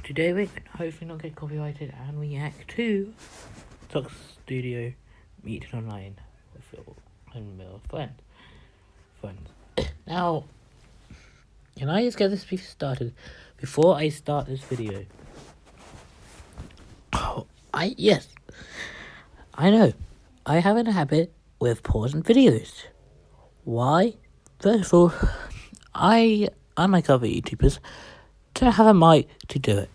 Today we can hopefully not get copyrighted and react to Sock Studio Meet Online with your unreal friends. Now, can I just get this piece started before I start this video? Yes, I know. I have a habit with pausing videos. Why? First of all, I, unlike other YouTubers, don't have a mic to do it.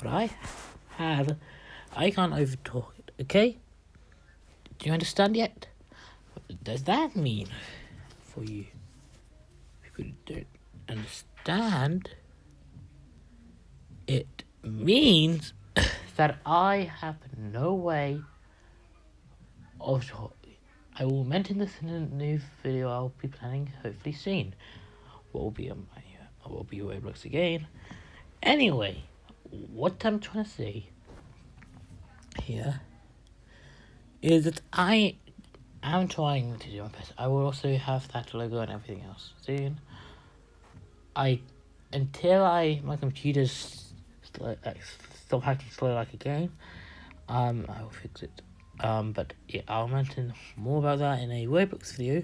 But I can't overtalk it, okay? Do you understand yet? What does that mean for you? People who don't understand, it means that I have no way of talking. I will mention this in a new video I'll be planning, hopefully soon. What will be on my will be Roblox again. Anyway, what I'm trying to say here is that I am trying to do my best. I will also have that logo and everything else soon. Until my computer's stop acting slow like a game, I will fix it. But yeah, I'll mention more about that in a Roblox video,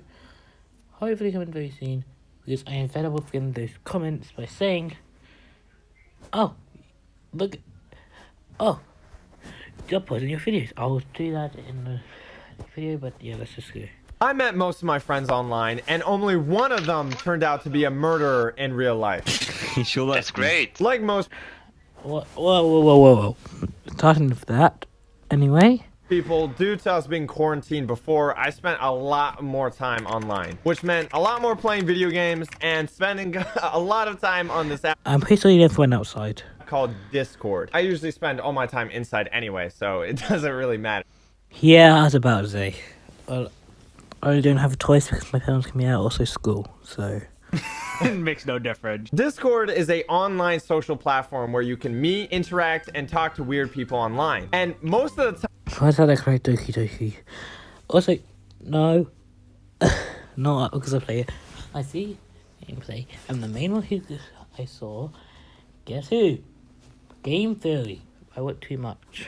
hopefully coming very soon, because I am fed up with getting those comments by saying, oh, look, oh, you're posting your videos. I'll do that in the video, but yeah, let's just go. I met most of my friends online, and only one of them turned out to be a murderer in real life. Sure, that's great. Like most Whoa. Starting with that, anyway. people, due to us being quarantined before, I spent a lot more time online, which meant a lot more playing video games and spending a lot of time on this app I'm pretty sure you never went outside. called Discord. I usually spend all my time inside anyway, so it doesn't really matter. Yeah, I was about to say. Well, I don't have a choice because my parents can be out, also school, so. It makes no difference. Discord is a online social platform where you can meet, interact, and talk to weird people online. And most of the time, Why is that like right, Doki Doki? Also, no. Not because I play it. I see gameplay, and the main one who I saw, guess who? Game Theory. I went too much.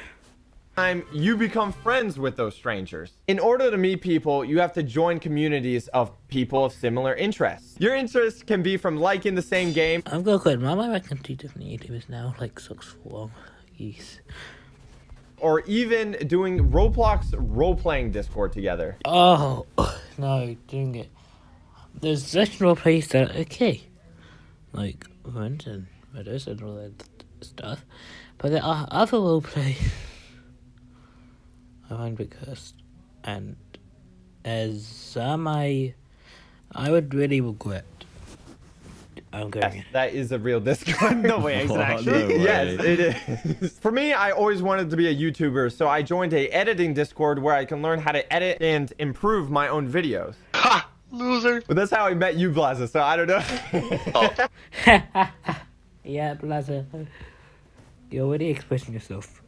you become friends with those strangers. In order to meet people, you have to join communities of people of similar interests. Your interests can be from liking the same game, I'm gonna quit. I reckon two different YouTubers now, like Socks for Geese. or even doing Roblox role-playing Discord together. Oh, no, doing it. There's certain role plays that are okay. Like Rent and Meadows and all that stuff. But there are other role plays I find because, and as some I would really regret. I'm going. Yes, that is a real Discord. No way, exactly. No way. Yes, it is. For me, I always wanted to be a YouTuber, so I joined a editing Discord where I can learn how to edit and improve my own videos. Ha! Loser. But that's how I met you, Blaza, so I don't know. Oh. Yeah, Blazer. You're already expressing yourself.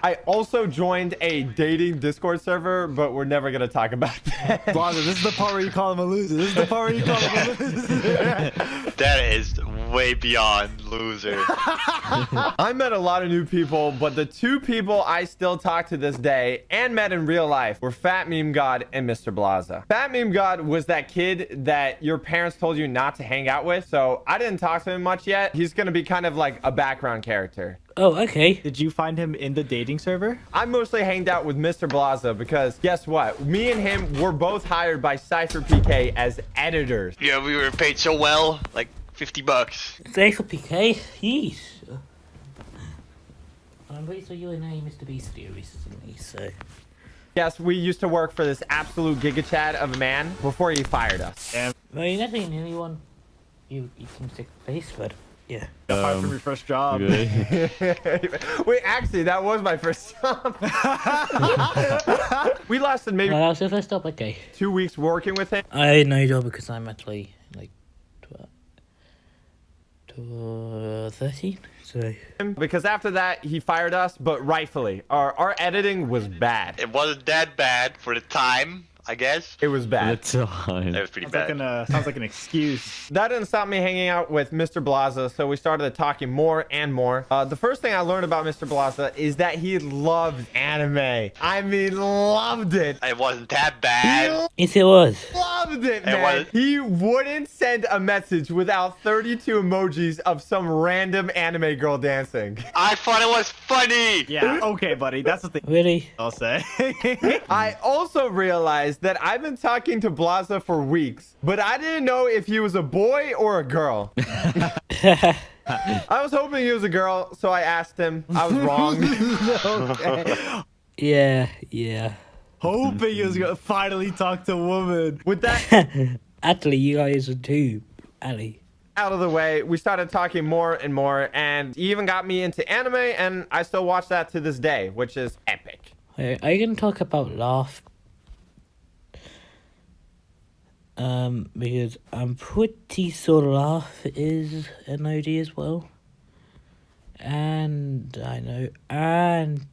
I also joined a dating Discord server, but we're never going to talk about that. Blazer, this is the part where you call him a loser. This is the part where you call him a loser. That is way beyond loser. I met a lot of new people, but the two people I still talk to this day and met in real life were Fat Meme God and Mr. Blaza. Fat Meme God was that kid that your parents told you not to hang out with, so I didn't talk to him much yet. He's going to be kind of like a background character. Oh, okay. Did you find him in the dating server? I mostly hanged out with Mr. Blaza because guess what? Me and him were both hired by Cypher PK as editors. Yeah, we were paid so well, like $50. Thanks for PK. Yeesh. I'm pretty sure you and I Mr. Beast video recently, so. Yes, we used to work for this absolute giga chad of a man before he fired us. Well, you're not saying anyone you can stick face, but yeah. Apart from your first job. Wait, actually, that was my first job. We lasted maybe No, that was your first stop, okay. 2 weeks working with him. I know your job because I'm actually like 13, so. Because after that, he fired us, but rightfully. Our editing was bad. It wasn't that bad for the time. I guess. It was bad. The time. It was pretty Sounds like an excuse. That didn't stop me hanging out with Mr. Blaza, so we started talking more and more. The first thing I learned about Mr. Blaza is that he loved anime. I mean, loved it. It wasn't that bad. Yes, it was. Loved it, man. was. He wouldn't send a message without 32 emojis of some random anime girl dancing. I thought it was funny. Yeah, okay, buddy. That's the thing Really? I'll say. I also realized that I've been talking to Blaza for weeks, but I didn't know if he was a boy or a girl. I was hoping he was a girl, so I asked him. I was wrong. Okay. Yeah. Hoping he was gonna finally talk to a woman. With that Actually, you guys are too. Ali. out of the way, we started talking more and more, and he even got me into anime, and I still watch that to this day, which is epic. Wait, are you gonna talk about laugh? Because I'm pretty sure laugh is an OD as well. And I know, and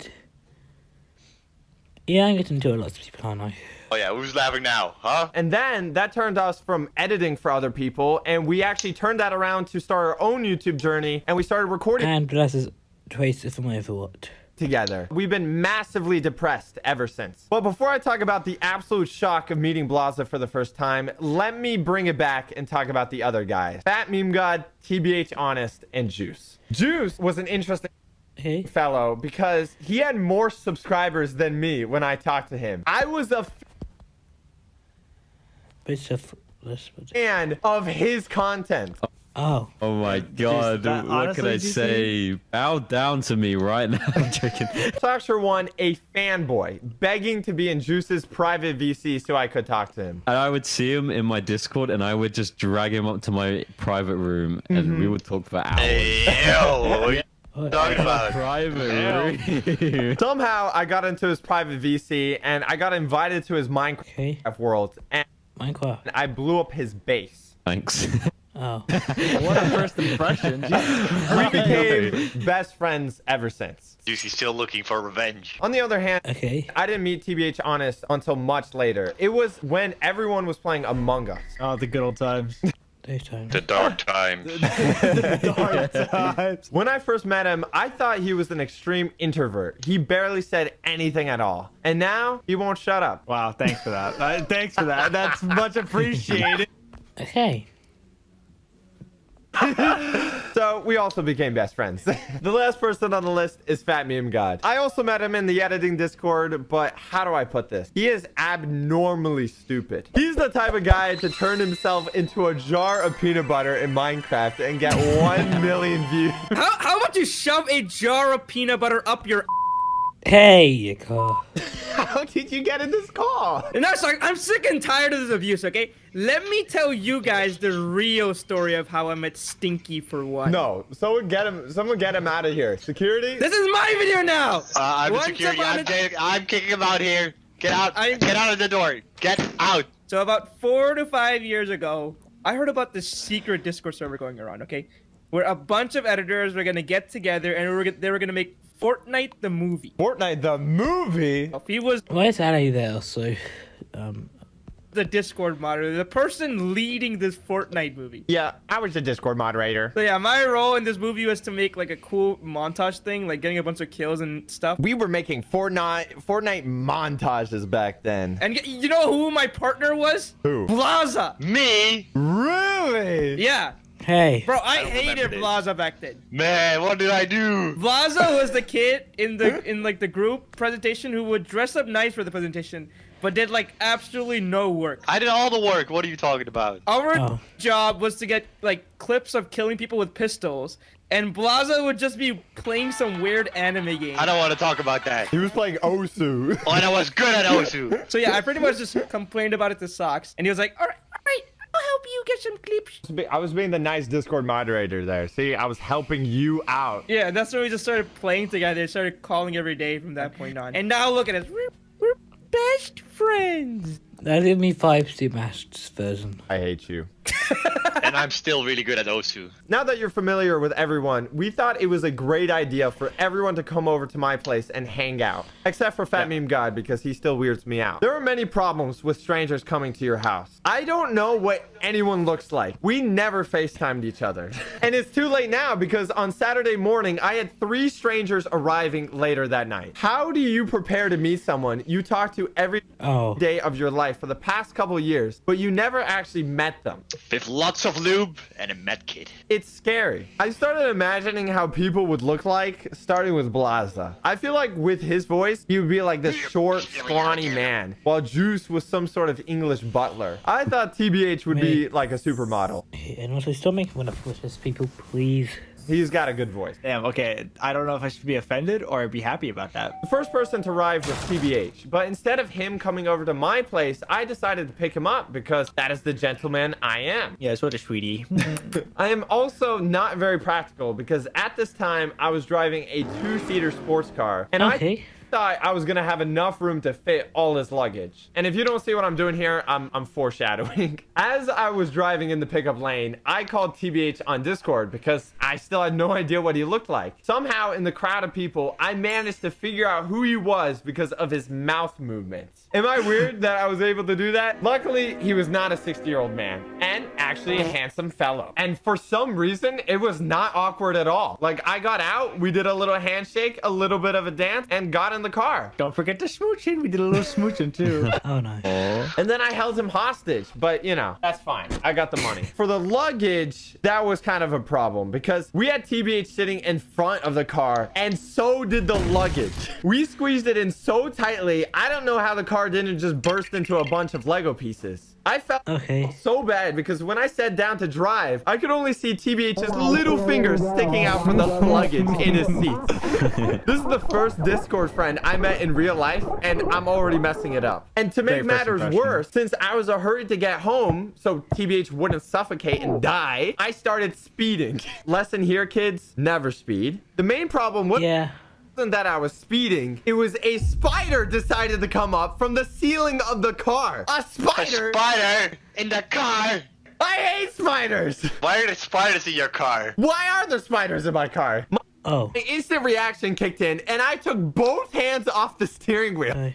yeah, I'm getting to a lot of people, aren't I? Oh yeah, who's laughing now, huh? And then that turned us from editing for other people, and we actually turned that around to start our own YouTube journey, and we started recording And plus, is Trace from Overwatch. together. We've been massively depressed ever since. But before I talk about the absolute shock of meeting Blaza for the first time, let me bring it back and talk about the other guys. Fat Meme God, TBH Honest, and Juice. Juice was an interesting Hey, fellow because he had more subscribers than me when I talked to him. I was a bit of this. fan of his content. Oh, Oh my god, that- what can honestly, I GC? say? Bow down to me right now. I'm joking. Slasher one, a fanboy, begging to be in Juice's private VC so I could talk to him. And I would see him in my Discord and I would just drag him up to my private room and we would talk for hours. Ew. what? Talking about. Private room. Somehow I got into his private VC and I got invited to his Minecraft Okay, world and Minecraft. I blew up his base. Thanks. Oh, What a first impression. We became best friends ever since. Juicy still looking for revenge. On the other hand, okay. I didn't meet TBH Honest until much later. It was when everyone was playing Among Us. Oh, the good old times. Those times. The dark times. Dark times. When I first met him, I thought he was an extreme introvert. He barely said anything at all. And now he won't shut up. Wow, thanks for that. Thanks for that. That's much appreciated. Okay. So we also became best friends. The last person on the list is Fat Meme God. I also met him in the editing Discord, but how do I put this? He is abnormally stupid. He's the type of guy to turn himself into a jar of peanut butter in Minecraft and get 1 million views. How about you shove a jar of peanut butter up your Hey, you go. How did you get in this call? No, sorry, I'm sick and tired of this abuse, okay? Let me tell you guys the real story of how I met Stinky for one. No, someone get him out of here. Security? This is my video now! I'm Once security. upon a- I'm kicking him out here. Get out. I'm- Get out of the door. Get out. So about 4 to 5 years ago, I heard about this secret Discord server going around, okay? Where a bunch of editors were gonna get together and they were gonna make Fortnite the movie. Fortnite the movie? If he was Why is Ali there? So, the Discord moderator, the person leading this Fortnite movie. Yeah, I was the Discord moderator. So yeah, my role in this movie was to make like a cool montage thing, like getting a bunch of kills and stuff. We were making Fortnite montages back then. And you know who my partner was? Who? Blaza. Me? Really? Yeah. hey. Bro, I don't hated remember this. Blaza back then. Man, what did I do? Blaza was the kid in the group presentation who would dress up nice for the presentation, but did like absolutely no work. I did all the work. What are you talking about? Our Oh. job was to get like clips of killing people with pistols, and Blaza would just be playing some weird anime game. I don't want to talk about that. He was playing Osu. Oh, and I was good at Osu. So yeah, I pretty much just complained about it to Socks, and he was like, all right, I'll help you get some clips. I was being the nice Discord moderator there. See, I was helping you out. Yeah, and that's when we just started playing together, started calling every day from that point on. And now look at us, we're best friends. Now give me 5 Steam Masters version. I hate you. And I'm still really good at Osu. Now that you're familiar with everyone, we thought it was a great idea for everyone to come over to my place and hang out. Except for Fat Meme God, because he still weirds me out. There are many problems with strangers coming to your house. I don't know what anyone looks like. We never FaceTimed each other. And it's too late now because on Saturday morning, I had 3 strangers arriving later that night. How do you prepare to meet someone you talk to every day of your life for the past couple years, but you never actually met them? With lots of lube and a med kit. It's scary. I started imagining how people would look like, starting with Blaza. I feel like with his voice, he would be like this short, scrawny man, while Juice was some sort of English butler. I thought TBH would be like a supermodel. And also, stop making fun of British people, please. He's got a good voice. Damn, okay. I don't know if I should be offended or be happy about that. The first person to arrive was TBH, but instead of him coming over to my place, I decided to pick him up because that is the gentleman I am. Yes, what a sweetie. I am also not very practical because at this time I was driving a 2-seater sports car, and I thought I was gonna have enough room to fit all his luggage. And if you don't see what I'm doing here, I'm foreshadowing. As I was driving in the pickup lane, I called TBH on Discord because I still had no idea what he looked like. Somehow in the crowd of people, I managed to figure out who he was because of his mouth movements. Am I weird that I was able to do that? Luckily, he was not a 60-year-old man and actually a handsome fellow. And for some reason, it was not awkward at all. Like, I got out, we did a little handshake, a little bit of a dance, and got in the car. Don't forget the smooching. We did a little smooching too. Oh, no. And then I held him hostage, but you know, that's fine. I got the money. For the luggage, that was kind of a problem because we had TBH sitting in front of the car and so did the luggage. We squeezed it in so tightly, I don't know how the car didn't just burst into a bunch of Lego pieces. I felt so bad because when I sat down to drive, I could only see TBH's little fingers sticking out from the luggage in his seat. This is the first Discord friend I met in real life, and I'm already messing it up. And to make matters worse, since I was a hurry to get home so TBH wouldn't suffocate and die, I started speeding. Lesson here, kids, never speed. The main problem was that I was speeding. It was a spider decided to come up from the ceiling of the car. A spider? A spider in the car? I hate spiders. Why are there spiders in your car? Why are there spiders in my car? My instant reaction kicked in and I took both hands off the steering wheel.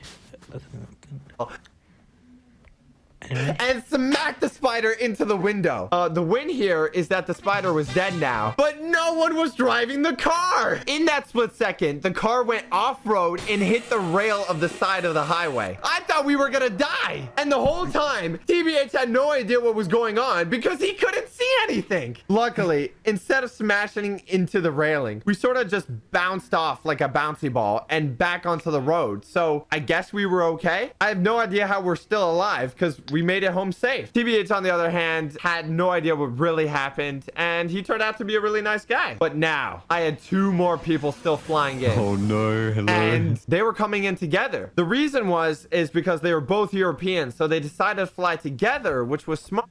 And smacked the spider into the window. The win here is that the spider was dead now, but no one was driving the car. In that split second, the car went off-road and hit the rail of the side of the highway. I thought we were gonna die. And the whole time, TBH had no idea what was going on because he couldn't see anything. Luckily, instead of smashing into the railing, we sort of just bounced off like a bouncy ball and back onto the road. So I guess we were okay. I have no idea how we're still alive because we made it home safe. TBH, on the other hand, had no idea what really happened, and he turned out to be a really nice guy. But now, I had 2 more people still flying in. Oh no, hello. And they were coming in together. The reason is because they were both Europeans, so they decided to fly together, which was smart.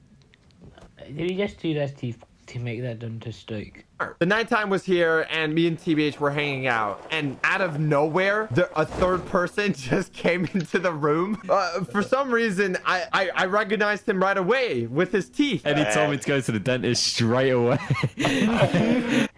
Did he just do that to make that done to Stoke? The nighttime was here and me and TBH were hanging out, and out of nowhere a third person just came into the room. For some reason I recognized him right away with his teeth, and he told me to go to the dentist straight away.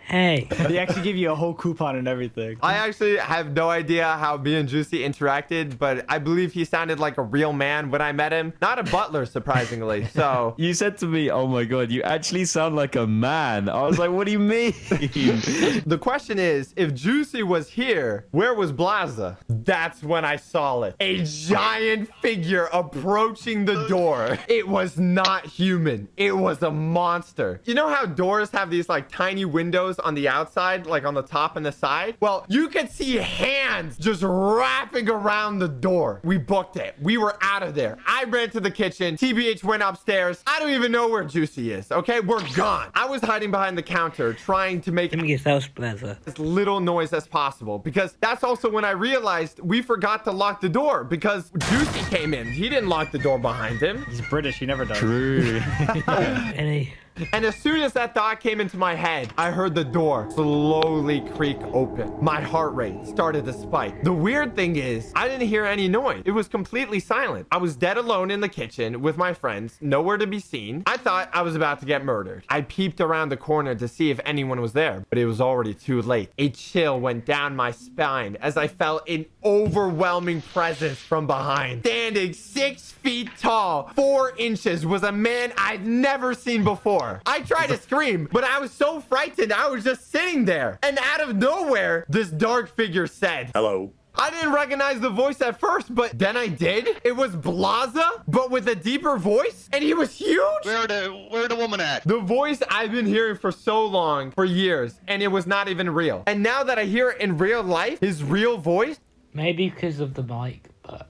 Hey, they actually give you a whole coupon and everything. I actually have no idea how me and Juicy interacted, but I believe he sounded like a real man when I met him, not a butler, surprisingly. So you said to me, oh my god, you actually sound like a man. I was like, what do you mean? The question is, if Juicy was here, where was Blaza? That's when I saw it. A giant figure approaching the door. It was not human. It was a monster. You know how doors have these like tiny windows on the outside, like on the top and the side? Well, you could see hands just wrapping around the door. We booked it. We were out of there. I ran to the kitchen. TBH went upstairs. I don't even know where Juicy is. Okay, we're gone. I was hiding behind the counter trying to make as little noise as possible, because that's also when I realized we forgot to lock the door because Juicy came in. He didn't lock the door behind him. He's British. He never does. True. Any And as soon as that thought came into my head, I heard the door slowly creak open. My heart rate started to spike. The weird thing is, I didn't hear any noise. It was completely silent. I was dead alone in the kitchen with my friends, nowhere to be seen. I thought I was about to get murdered. I peeped around the corner to see if anyone was there, but it was already too late. A chill went down my spine as I felt an overwhelming presence from behind. Standing 6 feet tall, 4 inches, was a man I'd never seen before. I tried to scream, but I was so frightened I was just sitting there. And out of nowhere, this dark figure said, Hello. I didn't recognize the voice at first, but then I did. It was Blaza, but with a deeper voice, and he was huge. Where the woman at? The voice I've been hearing for so long, for years, and it was not even real. And now that I hear it in real life, his real voice, Maybe because of the mic, but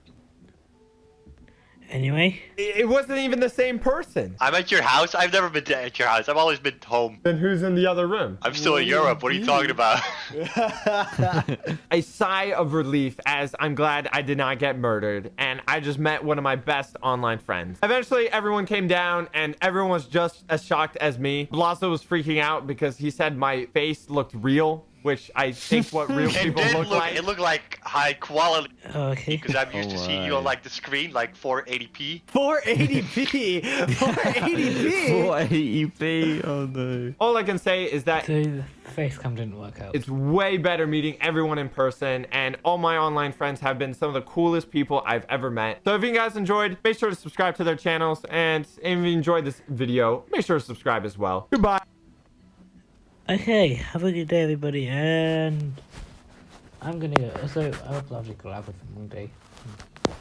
anyway. it wasn't even the same person. I'm at your house. I've never been at your house. I've always been home. Then who's in the other room? I'm still in Europe. What are you talking about? A sigh of relief as I'm glad I did not get murdered, and I just met one of my best online friends. Eventually, everyone came down, and everyone was just as shocked as me. Blazo was freaking out because he said my face looked real, which I think what real It people did look like. It looked like high quality Okay. because I'm used to seeing you on like the screen, like 480p. 480p. 480p. 480p. Oh no. All I can say is that So the face cam didn't work out. it's way better meeting everyone in person, and all my online friends have been some of the coolest people I've ever met. So if you guys enjoyed, make sure to subscribe to their channels, and if you enjoyed this video, make sure to subscribe as well. Goodbye. Okay, have a good day, everybody, and I'm gonna go. So, I hope I'll collab with them one day.